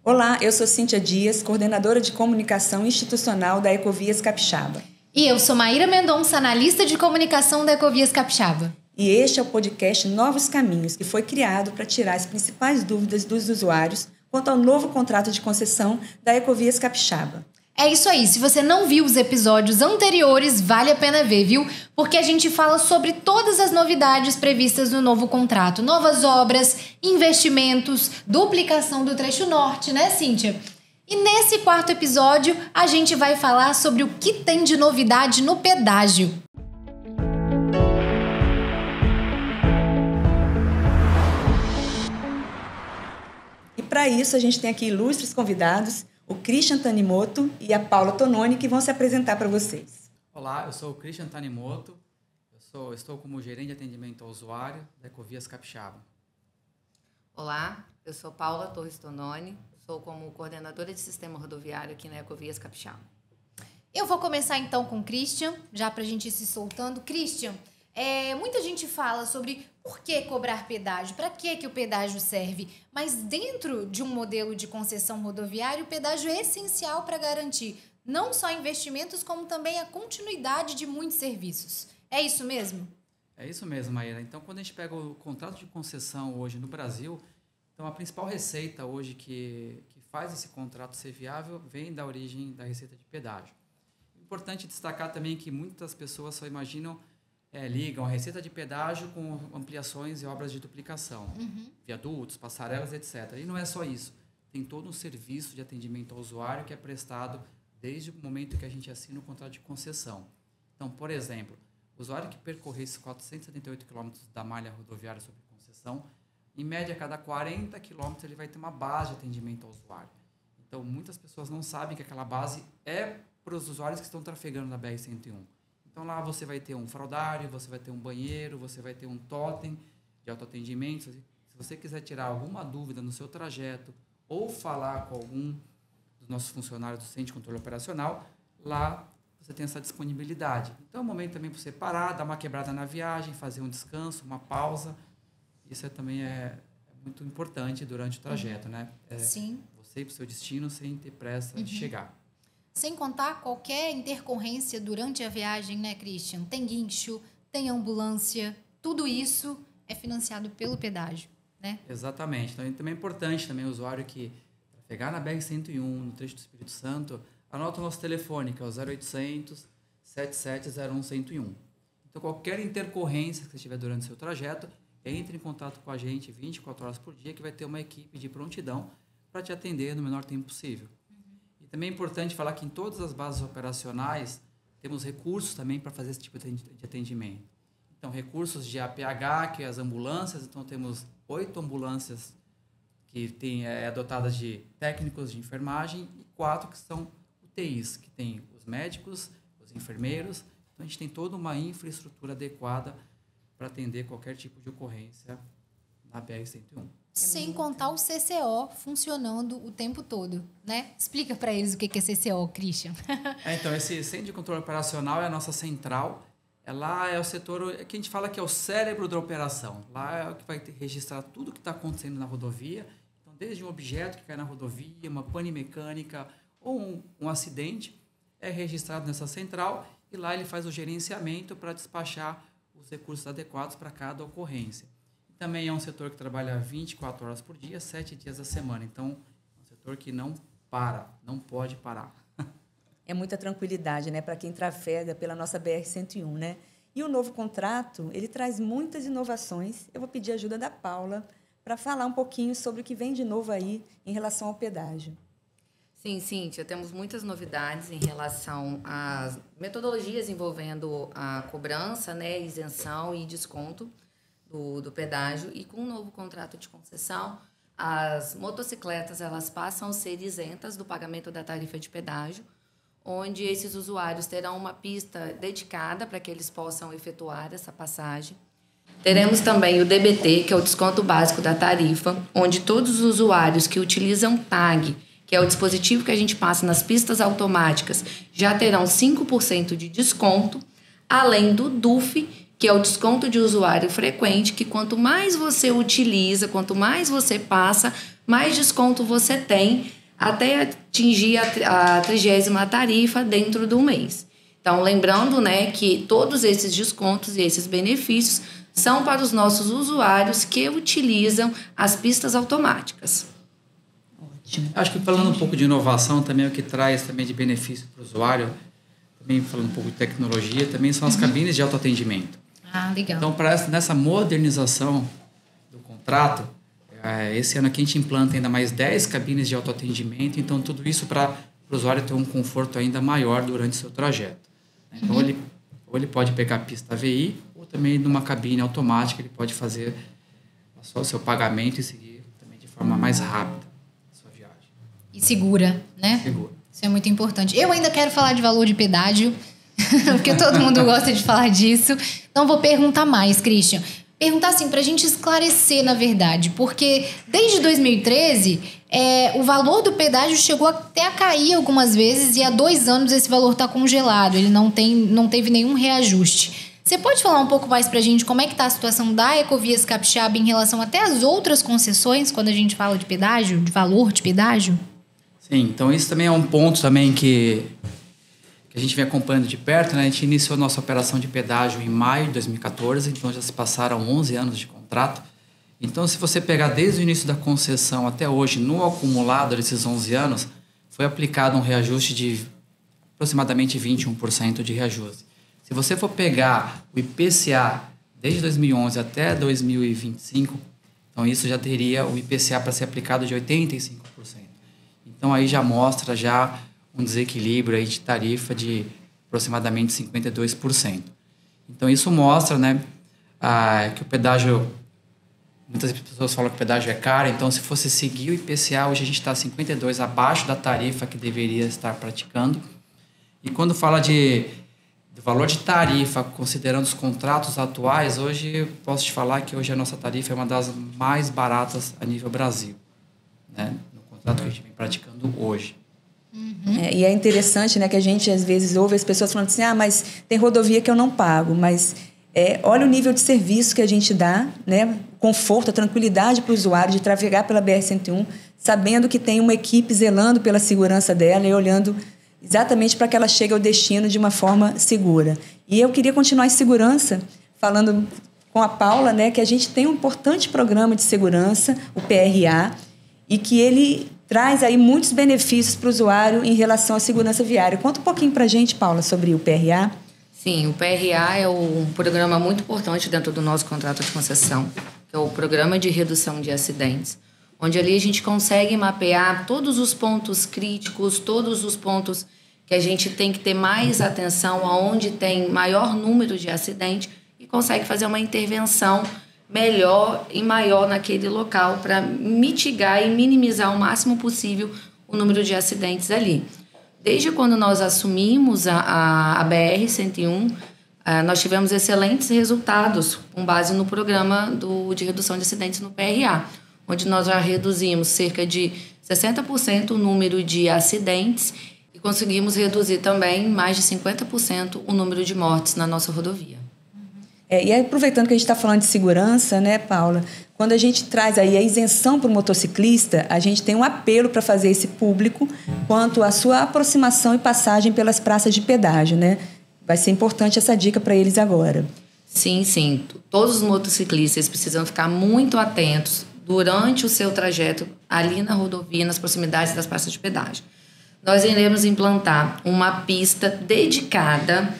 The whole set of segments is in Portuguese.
Olá, eu sou Cíntia Dias, coordenadora de comunicação institucional da Ecovias Capixaba. E eu sou Maíra Mendonça, analista de comunicação da Ecovias Capixaba. E este é o podcast Novos Caminhos, que foi criado para tirar as principais dúvidas dos usuários quanto ao novo contrato de concessão da Ecovias Capixaba. É isso aí, se você não viu os episódios anteriores, vale a pena ver, viu? Porque a gente fala sobre todas as novidades previstas no novo contrato. Novas obras, investimentos, duplicação do trecho norte, né, Cíntia? E nesse quarto episódio, a gente vai falar sobre o que tem de novidade no pedágio. E para isso, a gente tem aqui ilustres convidados, o Christian Tanimoto e a Paula Tononi, que vão se apresentar para vocês. Olá, eu sou o Christian Tanimoto, estou como gerente de atendimento ao usuário da Ecovias Capixaba. Olá, eu sou Paula Torres Tononi, sou como coordenadora de sistema rodoviário aqui na Ecovias Capixaba. Eu vou começar então com o Christian, já para a gente ir se soltando. Christian, muita gente fala sobre por que cobrar pedágio, para que o pedágio serve, mas dentro de um modelo de concessão rodoviária, o pedágio é essencial para garantir não só investimentos, como também a continuidade de muitos serviços. É isso mesmo? É isso mesmo, Maíra. Então, quando a gente pega o contrato de concessão hoje no Brasil, então a principal receita hoje que faz esse contrato ser viável vem da origem da receita de pedágio. Importante destacar também que muitas pessoas só imaginam ligam a receita de pedágio com ampliações e obras de duplicação, viadutos, passarelas, etc. E não é só isso. Tem todo um serviço de atendimento ao usuário que é prestado desde o momento que a gente assina o contrato de concessão. Então, por exemplo, o usuário que percorresse 478 km da malha rodoviária sob concessão, em média, a cada 40 km ele vai ter uma base de atendimento ao usuário. Então, muitas pessoas não sabem que aquela base é para os usuários que estão trafegando na BR-101. Então, lá você vai ter um fraudário, você vai ter um banheiro, você vai ter um totem de autoatendimento. Se você quiser tirar alguma dúvida no seu trajeto ou falar com algum dos nossos funcionários do Centro de Controle Operacional, lá você tem essa disponibilidade. Então, é um momento também para você parar, dar uma quebrada na viagem, fazer um descanso, uma pausa. Isso também é muito importante durante o trajeto, né? Sim. Você ir para o seu destino sem ter pressa de chegar. Sem contar qualquer intercorrência durante a viagem, né, Christian? Tem guincho, tem ambulância, tudo isso é financiado pelo pedágio, né? Exatamente. Então, também é importante também o usuário que trafegar na BR-101, no trecho do Espírito Santo, anota o nosso telefone, que é o 0800 7701 101. Então, qualquer intercorrência que você tiver durante o seu trajeto, entre em contato com a gente 24 horas por dia, que vai ter uma equipe de prontidão para te atender no menor tempo possível. E também é importante falar que em todas as bases operacionais temos recursos também para fazer esse tipo de atendimento. Então, recursos de APH, que é as ambulâncias. Então, temos 8 ambulâncias que têm dotadas de técnicos de enfermagem e 4 que são UTIs, que tem os médicos, os enfermeiros. Então, a gente tem toda uma infraestrutura adequada para atender qualquer tipo de ocorrência na BR-101. Sem contar o CCO funcionando o tempo todo, né? Explica para eles o que é CCO, Christian. Então, esse Centro de Controle Operacional é a nossa central. Lá é o setor que a gente fala que é o cérebro da operação. Lá é o que vai registrar tudo o que está acontecendo na rodovia. Então, desde um objeto que cai na rodovia, uma pane mecânica ou um acidente, é registrado nessa central e lá ele faz o gerenciamento para despachar os recursos adequados para cada ocorrência. Também é um setor que trabalha 24 horas por dia, 7 dias da semana. Então, é um setor que não para, não pode parar. É muita tranquilidade, né, para quem trafega pela nossa BR-101, né? E o novo contrato, ele traz muitas inovações. Eu vou pedir a ajuda da Paula para falar um pouquinho sobre o que vem de novo aí em relação ao pedágio. Sim, Cíntia, temos muitas novidades em relação às metodologias envolvendo a cobrança, né, isenção e desconto do pedágio. E com o novo contrato de concessão, as motocicletas elas passam a ser isentas do pagamento da tarifa de pedágio, onde esses usuários terão uma pista dedicada para que eles possam efetuar essa passagem. Teremos também o DBT, que é o desconto básico da tarifa, onde todos os usuários que utilizam TAG, que é o dispositivo que a gente passa nas pistas automáticas, já terão 5% de desconto, além do DUF, que é o desconto de usuário frequente, que quanto mais você utiliza, quanto mais você passa, mais desconto você tem até atingir a 30ª tarifa dentro do mês. Então, lembrando, né, que todos esses descontos e esses benefícios são para os nossos usuários que utilizam as pistas automáticas. Ótimo. Acho que falando um pouco de inovação também, o que traz também de benefício para o usuário, também falando um pouco de tecnologia, também são as cabines de autoatendimento. Ah, legal. Então, nessa modernização do contrato, esse ano aqui a gente implanta ainda mais 10 cabines de autoatendimento, então tudo isso para o usuário ter um conforto ainda maior durante o seu trajeto. Então, ou ele pode pegar a pista AVI, ou também numa cabine automática ele pode fazer só o seu pagamento e seguir também de forma mais rápida a sua viagem. E segura, né? Segura. Isso é muito importante. Eu ainda quero falar de valor de pedágio, porque todo mundo gosta de falar disso. Então, vou perguntar mais, Christian. Perguntar assim, para a gente esclarecer, na verdade, porque desde 2013, o valor do pedágio chegou até a cair algumas vezes e há 2 anos esse valor está congelado, ele não teve nenhum reajuste. Você pode falar um pouco mais para a gente como é que está a situação da Ecovias Capixaba em relação até às outras concessões, quando a gente fala de pedágio, de valor de pedágio? Sim, então isso também é um ponto também que a gente vem acompanhando de perto, né? A gente iniciou a nossa operação de pedágio em maio de 2014, então já se passaram 11 anos de contrato. Então, se você pegar desde o início da concessão até hoje, no acumulado desses 11 anos, foi aplicado um reajuste de aproximadamente 21% de reajuste. Se você for pegar o IPCA desde 2011 até 2025, então isso já teria o IPCA para ser aplicado de 85%. Então, aí já mostra um desequilíbrio aí de tarifa de aproximadamente 52%. Então, isso mostra, né, que o pedágio... Muitas pessoas falam que o pedágio é caro, então, se fosse seguir o IPCA, hoje a gente está 52% abaixo da tarifa que deveria estar praticando. E quando fala do valor de tarifa, considerando os contratos atuais, hoje posso te falar que hoje a nossa tarifa é uma das mais baratas a nível Brasil, né, no contrato que a gente vem praticando hoje. E é interessante, né, que a gente às vezes ouve as pessoas falando assim, mas tem rodovia que eu não pago, mas olha o nível de serviço que a gente dá, né, conforto, a tranquilidade para o usuário de trafegar pela BR-101, sabendo que tem uma equipe zelando pela segurança dela e olhando exatamente para que ela chegue ao destino de uma forma segura. E eu queria continuar em segurança, falando com a Paula, né, que a gente tem um importante programa de segurança, o PRA, e que ele traz aí muitos benefícios para o usuário em relação à segurança viária. Conta um pouquinho para a gente, Paula, sobre o PRA. Sim, o PRA é um programa muito importante dentro do nosso contrato de concessão, que é o Programa de Redução de Acidentes, onde ali a gente consegue mapear todos os pontos críticos, todos os pontos que a gente tem que ter mais atenção, aonde tem maior número de acidentes, e consegue fazer uma intervenção melhor e maior naquele local para mitigar e minimizar o máximo possível o número de acidentes ali. Desde quando nós assumimos a BR-101, nós tivemos excelentes resultados com base no programa de redução de acidentes no PRA, onde nós já reduzimos cerca de 60% o número de acidentes e conseguimos reduzir também mais de 50% o número de mortes na nossa rodovia. E aproveitando que a gente está falando de segurança, né, Paula? Quando a gente traz aí a isenção para o motociclista, a gente tem um apelo para fazer esse público quanto à sua aproximação e passagem pelas praças de pedágio, né? Vai ser importante essa dica para eles agora. Sim, sim. Todos os motociclistas precisam ficar muito atentos durante o seu trajeto ali na rodovia, nas proximidades das praças de pedágio. Nós iremos implantar uma pista dedicada,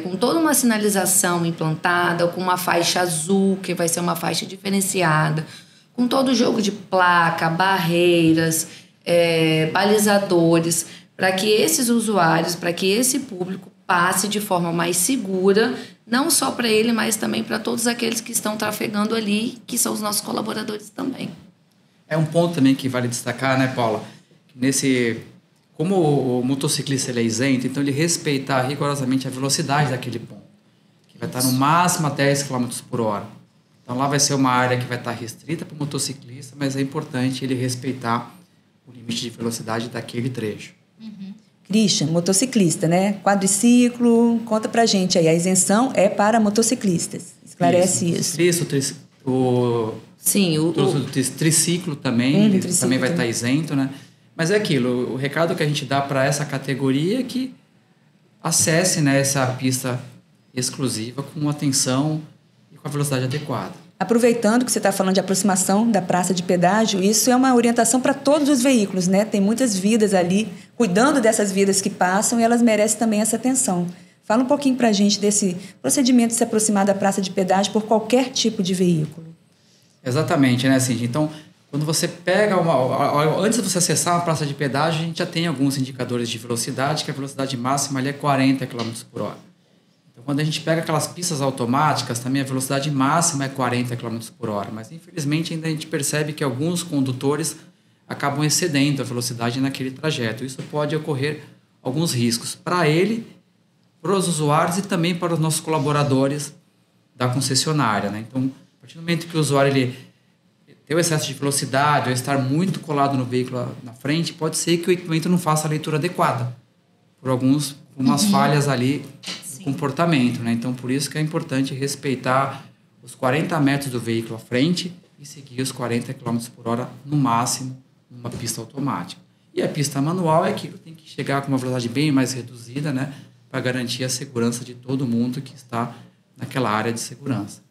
com toda uma sinalização implantada, com uma faixa azul, que vai ser uma faixa diferenciada, com todo o jogo de placa, barreiras, balizadores, para que esses usuários, para que esse público passe de forma mais segura, não só para ele, mas também para todos aqueles que estão trafegando ali, que são os nossos colaboradores também. É um ponto também que vale destacar, né, Paula? Como o motociclista ele é isento, então ele respeitar rigorosamente a velocidade daquele ponto, que vai estar no máximo a 10 km por hora. Então lá vai ser uma área que vai estar restrita para o motociclista, mas é importante ele respeitar o limite de velocidade daquele trecho. Christian, motociclista, né? Quadriciclo, conta pra gente aí. A isenção é para motociclistas. Esclarece isso. O Sim, o triciclo também, triciclo também vai estar isento, né? Mas é aquilo, o recado que a gente dá para essa categoria é que acesse, né, essa pista exclusiva com atenção e com a velocidade adequada. Aproveitando que você está falando de aproximação da praça de pedágio, isso é uma orientação para todos os veículos, né? Tem muitas vidas ali, cuidando dessas vidas que passam, e elas merecem também essa atenção. Fala um pouquinho para a gente desse procedimento de se aproximar da praça de pedágio por qualquer tipo de veículo. Exatamente, né, Cindy? Então, quando você pega antes de você acessar uma praça de pedágio, a gente já tem alguns indicadores de velocidade, que a velocidade máxima ali é 40 km por hora. Então, quando a gente pega aquelas pistas automáticas, também a velocidade máxima é 40 km por hora. Mas, infelizmente, ainda a gente percebe que alguns condutores acabam excedendo a velocidade naquele trajeto. Isso pode ocorrer alguns riscos para ele, para os usuários e também para os nossos colaboradores da concessionária, né? Então, a partir do momento que o usuário ele ter o excesso de velocidade ou estar muito colado no veículo na frente, pode ser que o equipamento não faça a leitura adequada por algumas falhas ali no comportamento, né? Então, por isso que é importante respeitar os 40 metros do veículo à frente e seguir os 40 km por hora no máximo numa pista automática. E a pista manual é aquilo, tem que chegar com uma velocidade bem mais reduzida, né? Para garantir a segurança de todo mundo que está naquela área de segurança.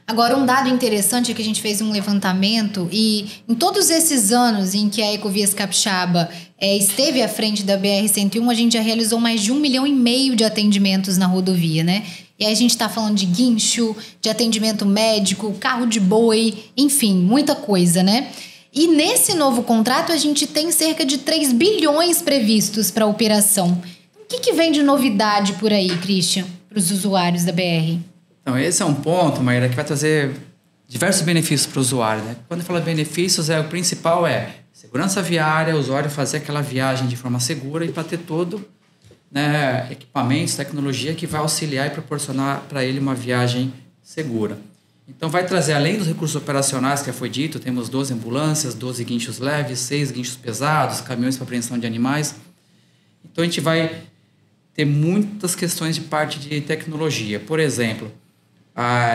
Agora, um dado interessante é que a gente fez um levantamento e em todos esses anos em que a Ecovias Capixaba esteve à frente da BR-101, a gente já realizou mais de 1,5 milhão de atendimentos na rodovia, né? E aí a gente está falando de guincho, de atendimento médico, carro de boi, enfim, muita coisa, né? E nesse novo contrato a gente tem cerca de 3 bilhões previstos para a operação. O que vem de novidade por aí, Christian, para os usuários da BR? Então, esse é um ponto, Maíra, que vai trazer diversos benefícios para o usuário, né? Quando fala benefícios, o principal é segurança viária, o usuário fazer aquela viagem de forma segura e para ter todo, né, equipamentos, tecnologia que vai auxiliar e proporcionar para ele uma viagem segura. Então, vai trazer, além dos recursos operacionais que já foi dito, temos 12 ambulâncias, 12 guinchos leves, 6 guinchos pesados, caminhões para apreensão de animais. Então, a gente vai ter muitas questões de parte de tecnologia. Por exemplo,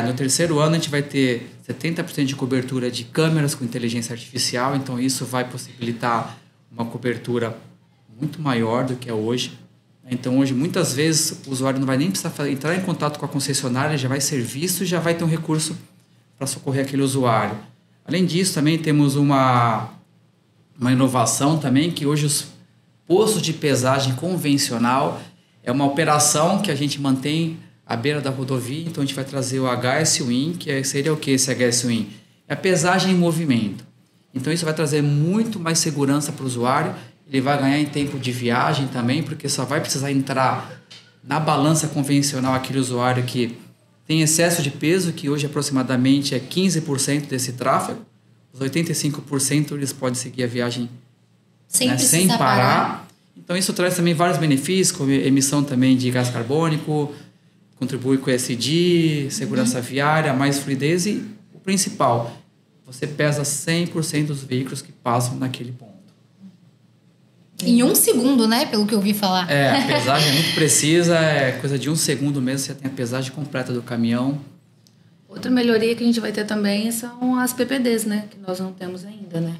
no terceiro ano, a gente vai ter 70% de cobertura de câmeras com inteligência artificial. Então, isso vai possibilitar uma cobertura muito maior do que é hoje. Então, hoje, muitas vezes, o usuário não vai nem precisar entrar em contato com a concessionária, já vai ser visto e já vai ter um recurso para socorrer aquele usuário. Além disso, também temos uma inovação também, que hoje os postos de pesagem convencional é uma operação que a gente mantém à beira da rodovia. Então, a gente vai trazer o HS-WIN, que seria o que esse HS-WIN? É a pesagem em movimento. Então, isso vai trazer muito mais segurança para o usuário. Ele vai ganhar em tempo de viagem também, porque só vai precisar entrar na balança convencional aquele usuário que tem excesso de peso, que hoje aproximadamente é 15% desse tráfego. Os 85% eles podem seguir a viagem, né, sem parar. Então, isso traz também vários benefícios, como emissão também de gás carbônico, contribui com o ESG, segurança viária, mais fluidez e, o principal, você pesa 100% dos veículos que passam naquele ponto. Em 1 segundo, né? Pelo que eu ouvi falar. A pesagem é muito precisa, é coisa de 1 segundo mesmo, você tem a pesagem completa do caminhão. Outra melhoria que a gente vai ter também são as PPDs, né? Que nós não temos ainda, né?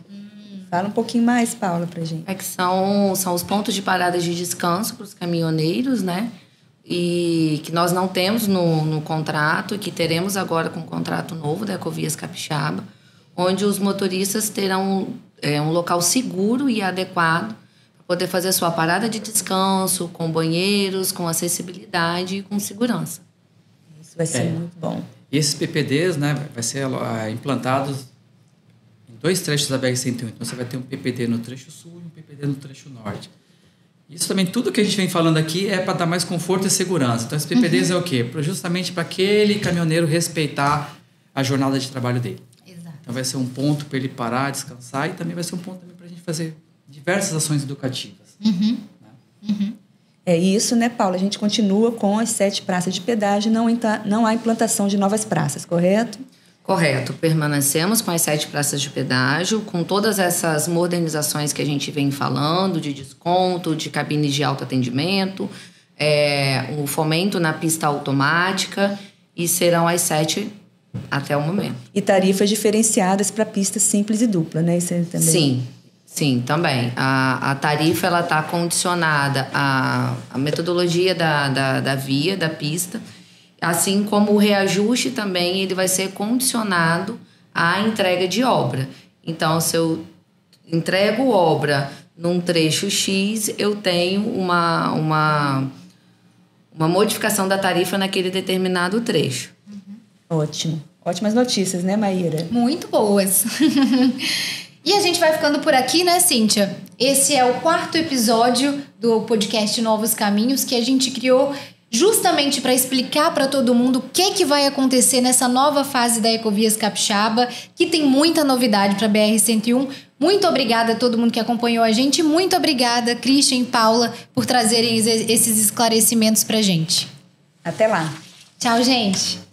Fala um pouquinho mais, Paula, pra gente. Que são os pontos de parada de descanso para os caminhoneiros, né? E que nós não temos no contrato, e que teremos agora com o contrato novo da Ecovias Capixaba, onde os motoristas terão um local seguro e adequado para poder fazer sua parada de descanso, com banheiros, com acessibilidade e com segurança. Isso vai ser muito bom. E esses PPDs, né, vai ser implantados em 2 trechos da BR-101. Então, você vai ter um PPD no trecho sul e um PPD no trecho norte. Isso também, tudo que a gente vem falando aqui é para dar mais conforto e segurança. Então, esses PPDs é o quê? Justamente para aquele caminhoneiro respeitar a jornada de trabalho dele. Exato. Então, vai ser um ponto para ele parar, descansar, e também vai ser um ponto para a gente fazer diversas ações educativas. É isso, né, Paula? A gente continua com as 7 praças de pedágio, não há implantação de novas praças, correto? Correto. Permanecemos com as 7 praças de pedágio, com todas essas modernizações que a gente vem falando, de desconto, de cabines de autoatendimento, o fomento na pista automática, e serão as 7 Até o momento. E tarifas diferenciadas para pistas simples e dupla, né? Isso aí também. Sim, também. A tarifa ela está condicionada à metodologia da via, da pista, assim como o reajuste também ele vai ser condicionado à entrega de obra. Então, se eu entrego obra num trecho X, eu tenho uma modificação da tarifa naquele determinado trecho. Ótimo. Ótimas notícias, né, Maíra? Muito boas. E a gente vai ficando por aqui, né, Cíntia? Esse é o 4º episódio do podcast Novos Caminhos, que a gente criou justamente para explicar para todo mundo o que vai acontecer nessa nova fase da Ecovias Capixaba, que tem muita novidade para a BR-101. Muito obrigada a todo mundo que acompanhou a gente. Muito obrigada, Christian e Paula, por trazerem esses esclarecimentos para a gente. Até lá. Tchau, gente.